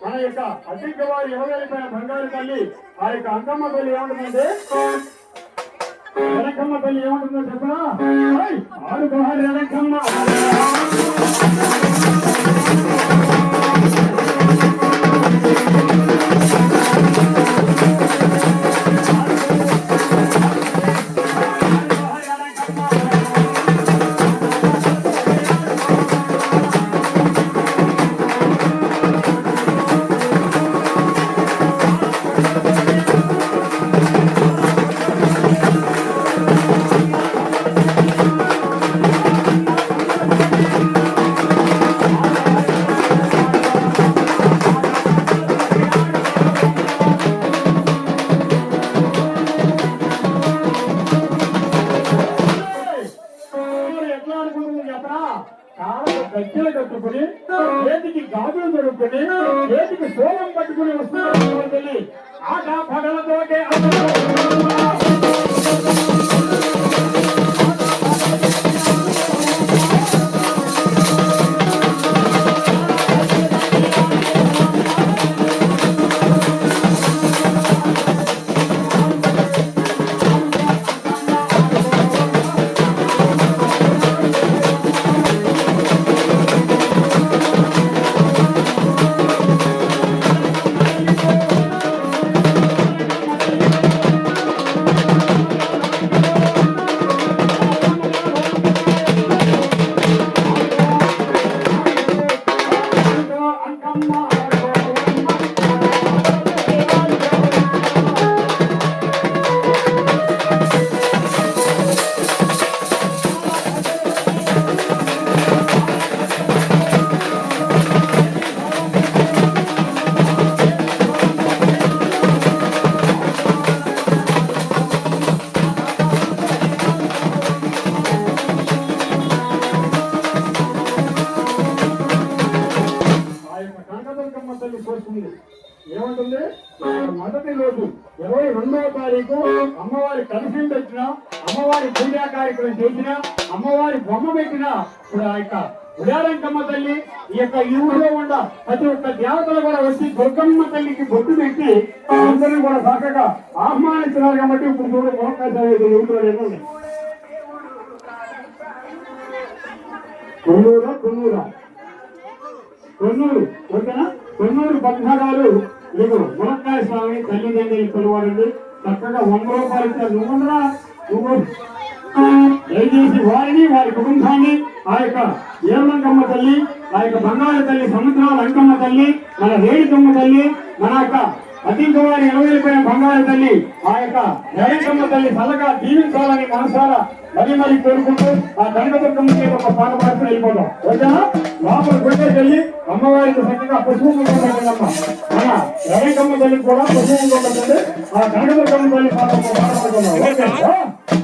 మన యొక్క అధిక వారి 20,000 బంగారు తల్లి ఆ యొక్క అంకమ్మ తల్లి ఏమంటుందంటే వెనకమ్మ తల్లి ఏమంటుందో చెప్పనా ఆరు గోహాలు వెనకమ్మ గజ్జలు కట్టుకుని చేతికి గాజులు దొరుకుని చేతికి సోలం పట్టుకుని వస్తున్నారు ఆట పగలతోటే ఏమంటుంది మొదటి రోజు 22వ తారీఖు అమ్మవారి కలిసి పెట్టిన అమ్మవారి పూజా కార్యక్రమం చేసిన అమ్మవారి బొమ్మ పెట్టిన ఇప్పుడు ఆ యొక్క ఉడారంకమ్మ తల్లి ఈ యొక్క ఈ ఊళ్ళో ఉన్న ప్రతి ఒక్క దేవతలు కూడా వచ్చి దుర్గమ్మ తల్లికి బొట్టు పెట్టి అందరినీ కూడా చక్కగా ఆహ్వానిస్తున్నారు కాబట్టి ఇప్పుడు చూడ మోకాశ ఊళ్ళో ఎన్నుంది కొన్నూరు ఓకేనా కొన్నూరు పద్మనాభాలు మీకు మునక్కాయ స్వామి తల్లిదండ్రులు కొలువాడండి చక్కగా 100 రూపాయలు ఇచ్చారు నువ్వు దయచేసి వారిని వారి కుటుంబాన్ని ఆ యొక్క ఏమంకమ్మ తల్లి ఆ యొక్క బంగారు తల్లి సముద్రాల అంకమ్మ తల్లి మన రేణుకమ్మ తల్లి మన యొక్క అతిథి వారి 20,000 బంగారు తల్లి ఆ యొక్క రేణుకమ్మ తల్లి చల్లగా దీవించాలని మనసారా మరి కోరుకుంటూ ఆ కనకదుర్గమ్మకి ఒక పాట పాడుతూ వెళ్ళిపోతాం ఓకేనా లోపల గుడికి వెళ్ళి అమ్మవారికి చక్కగా పశువు ఉంటుందమ్మా మన రేణుకమ్మ తల్లికి కూడా పశువు ఉంటుంది ఆ కనకదుర్గమ్మ తల్లి పాట పాడుతున్నాం ఓకే